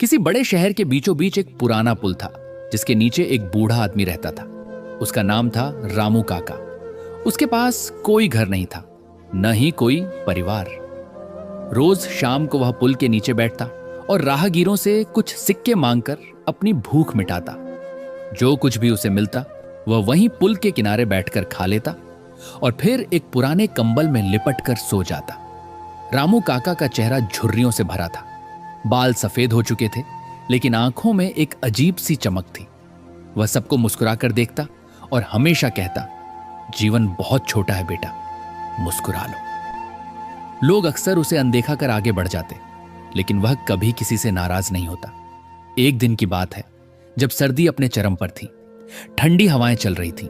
किसी बड़े शहर के बीचों बीच एक पुराना पुल था जिसके नीचे एक बूढ़ा आदमी रहता था। उसका नाम था रामू काका। उसके पास कोई घर नहीं था, न ही कोई परिवार। रोज शाम को वह पुल के नीचे बैठता और राहगीरों से कुछ सिक्के मांगकर अपनी भूख मिटाता। जो कुछ भी उसे मिलता वह वहीं पुल के किनारे बैठकर खा लेता और फिर एक पुराने कंबल में लिपट कर सो जाता। रामू काका का चेहरा झुर्रियों से भरा था। बाल सफेद हो चुके थे, लेकिन आंखों में एक अजीब सी चमक थी। वह सबको मुस्कुराकर देखता और हमेशा कहता, जीवन बहुत छोटा है बेटा, मुस्कुरा लो। लोग अक्सर उसे अनदेखा कर आगे बढ़ जाते, लेकिन वह कभी किसी से नाराज नहीं होता। एक दिन की बात है जब सर्दी अपने चरम पर थी। ठंडी हवाएं चल रही थी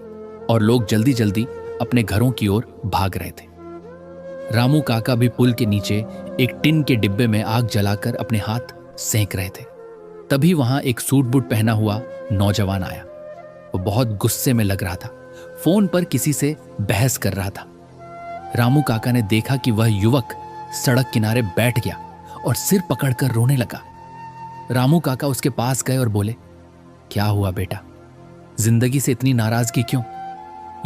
और लोग जल्दी जल्दी अपने घरों की ओर भाग रहे थे। रामू काका भी पुल के नीचे एक टिन के डिब्बे में आग जलाकर अपने हाथ सेंक रहे थे। तभी वहां एक सूट बूट पहना हुआ नौजवान आया। वो बहुत गुस्से में लग रहा था, फोन पर किसी से बहस कर रहा था। रामू काका ने देखा कि वह युवक सड़क किनारे बैठ गया और सिर पकड़कर रोने लगा। रामू काका उसके पास गए और बोले, क्या हुआ बेटा, जिंदगी से इतनी नाराजगी क्यों?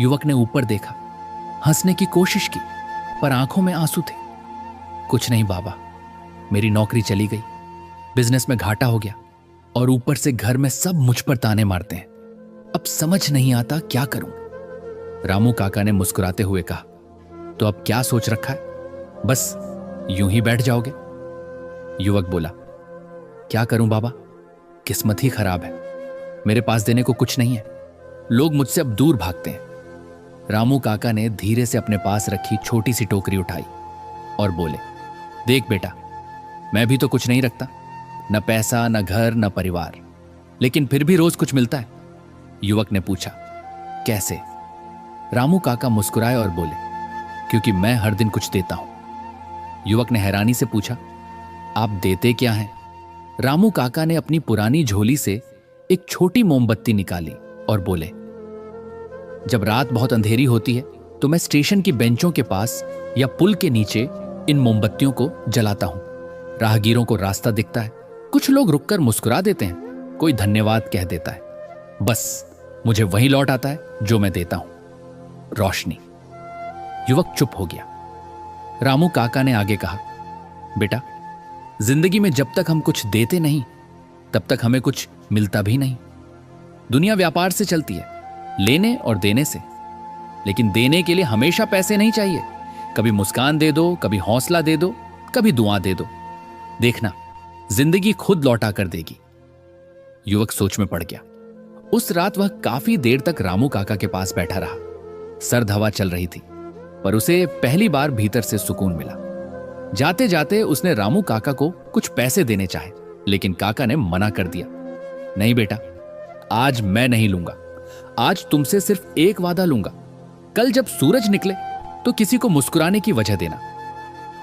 युवक ने ऊपर देखा, हंसने की कोशिश की, पर आंखों में आंसू थे। कुछ नहीं बाबा, मेरी नौकरी चली गई, बिजनेस में घाटा हो गया और ऊपर से घर में सब मुझ पर ताने मारते हैं। अब समझ नहीं आता क्या करूं। रामू काका ने मुस्कुराते हुए कहा, तो अब क्या सोच रखा है? बस यूं ही बैठ जाओगे? युवक बोला, क्या करूं बाबा, किस्मत ही खराब है, मेरे पास देने को कुछ नहीं है, लोग मुझसे अब दूर भागते हैं। रामू काका ने धीरे से अपने पास रखी छोटी सी टोकरी उठाई और बोले, देख बेटा, मैं भी तो कुछ नहीं रखता, न पैसा, न घर, न परिवार, लेकिन फिर भी रोज कुछ मिलता है। युवक ने पूछा, कैसे? रामू काका मुस्कुराए और बोले, क्योंकि मैं हर दिन कुछ देता हूं। युवक ने हैरानी से पूछा, आप देते क्या हैं? रामू काका ने अपनी पुरानी झोली से एक छोटी मोमबत्ती निकाली और बोले, जब रात बहुत अंधेरी होती है तो मैं स्टेशन की बेंचों के पास या पुल के नीचे इन मोमबत्तियों को जलाता हूं। राहगीरों को रास्ता दिखता है, कुछ लोग रुककर मुस्कुरा देते हैं, कोई धन्यवाद कह देता है, बस मुझे वही लौट आता है जो मैं देता हूं, रोशनी। युवक चुप हो गया। रामू काका ने आगे कहा, बेटा, जिंदगी में जब तक हम कुछ देते नहीं तब तक हमें कुछ मिलता भी नहीं। दुनिया व्यापार से चलती है, लेने और देने से, लेकिन देने के लिए हमेशा पैसे नहीं चाहिए। कभी मुस्कान दे दो, कभी हौसला दे दो, कभी दुआ दे दो, देखना जिंदगी खुद लौटा कर देगी। युवक सोच में पड़ गया। उस रात वह काफी देर तक रामू काका के पास बैठा रहा। सर्द हवा चल रही थी, पर उसे पहली बार भीतर से सुकून मिला। जाते जाते उसने रामू काका को कुछ पैसे देने चाहे, लेकिन काका ने मना कर दिया, नहीं बेटा, आज मैं नहीं लूंगा, आज तुमसे सिर्फ एक वादा लूंगा, कल जब सूरज निकले तो किसी को मुस्कुराने की वजह देना।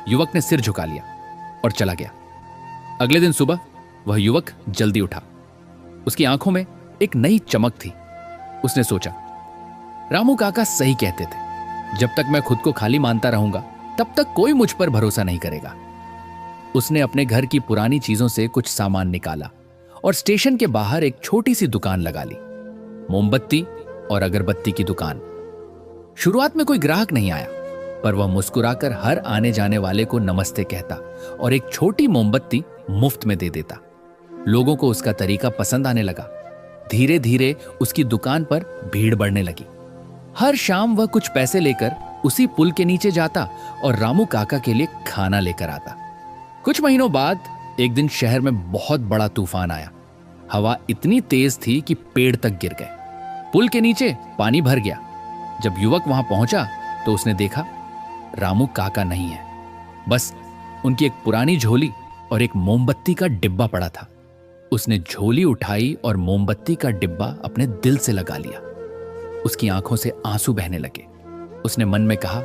युवक ने सिर झुका लिया और चला गया। अगले दिन सुबह वह युवक जल्दी उठा। उसकी आंखों में एक नई चमक थी। उसने सोचा, रामू काका सही कहते थे, जब तक मैं खुद को खाली मानता रहूंगा तब तक कोई मुझ पर भरोसा नहीं करेगा। उसने अपने घर की पुरानी चीजों से कुछ सामान निकाला और स्टेशन के बाहर एक छोटी सी दुकान लगा ली, मोमबत्ती और अगरबत्ती की दुकान। शुरुआत में कोई ग्राहक नहीं आया, पर वह मुस्कुराकर हर आने जाने वाले को नमस्ते कहता और एक छोटी मोमबत्ती मुफ्त में दे देता। लोगों को उसका तरीका पसंद आने लगा। धीरे धीरे उसकी दुकान पर भीड़ बढ़ने लगी। हर शाम वह कुछ पैसे लेकर उसी पुल के नीचे जाता और रामू काका के लिए खाना लेकर आता। कुछ महीनों बाद एक दिन शहर में बहुत बड़ा तूफान आया। हवा इतनी तेज थी कि पेड़ तक गिर गए। पुल के नीचे पानी भर गया। जब युवक वहां पहुंचा तो उसने देखा रामू काका नहीं है, बस उनकी एक पुरानी झोली और एक मोमबत्ती का डिब्बा पड़ा था। उसने झोली उठाई और मोमबत्ती का डिब्बा अपने दिल से लगा लिया। उसकी आंखों से आंसू बहने लगे। उसने मन में कहा,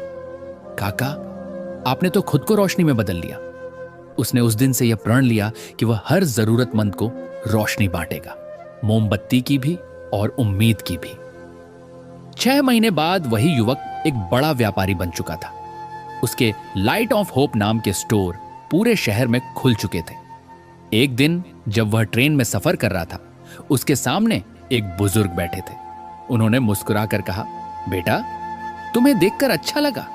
काका, आपने तो खुद को रोशनी में बदल लिया। उसने उस दिन से यह प्रण लिया कि वह हर जरूरतमंद को रोशनी बांटेगा, मोमबत्ती की भी और उम्मीद की भी। 6 महीने बाद वही युवक एक बड़ा व्यापारी बन चुका था। उसके लाइट ऑफ होप नाम के स्टोर पूरे शहर में खुल चुके थे। एक दिन जब वह ट्रेन में सफर कर रहा था, उसके सामने एक बुजुर्ग बैठे थे। उन्होंने मुस्कुराकर कहा, बेटा, तुम्हें देखकर अच्छा लगा।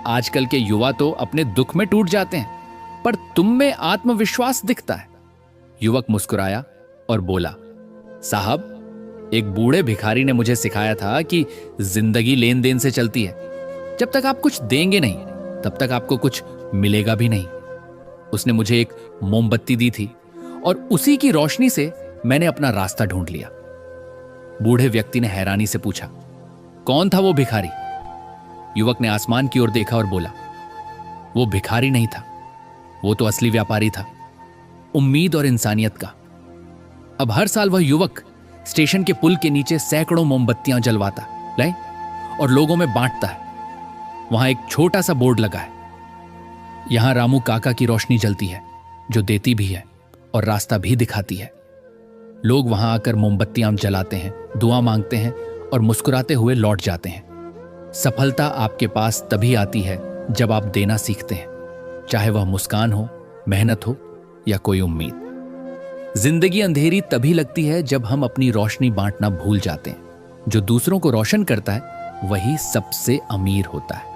आजकल के युवा तो अपने दुख में टूट जाते हैं, पर तुम में आत्मविश्वास दिखता है। युवक मुस्कुराया और बोला, साहब, एक बूढ़े भिखारी ने मुझे सिखाया था कि जिंदगी लेन देन से चलती है। जब तक आप कुछ देंगे नहीं, तब तक आपको कुछ मिलेगा भी नहीं। उसने मुझे एक मोमबत्ती दी थी और उसी की रोशनी से मैंने अपना रास्ता ढूंढ लिया। बूढ़े व्यक्ति ने हैरानी से पूछा, कौन था वो भिखारी? युवक ने आसमान की ओर देखा और बोला, वो भिखारी नहीं था, वो तो असली व्यापारी था, उम्मीद और इंसानियत का। अब हर साल वह युवक स्टेशन के पुल के नीचे सैकड़ों मोमबत्तियां जलवाता है और लोगों में बांटता है। वहां एक छोटा सा बोर्ड लगा है, यहां रामू काका की रोशनी जलती है, जो देती भी है और रास्ता भी दिखाती है। लोग वहां आकर मोमबत्तियां जलाते हैं, दुआ मांगते हैं और मुस्कुराते हुए लौट जाते हैं। सफलता आपके पास तभी आती है जब आप देना सीखते हैं, चाहे वह मुस्कान हो, मेहनत हो या कोई उम्मीद। जिंदगी अंधेरी तभी लगती है जब हम अपनी रोशनी बांटना भूल जाते हैं। जो दूसरों को रोशन करता है वही सबसे अमीर होता है।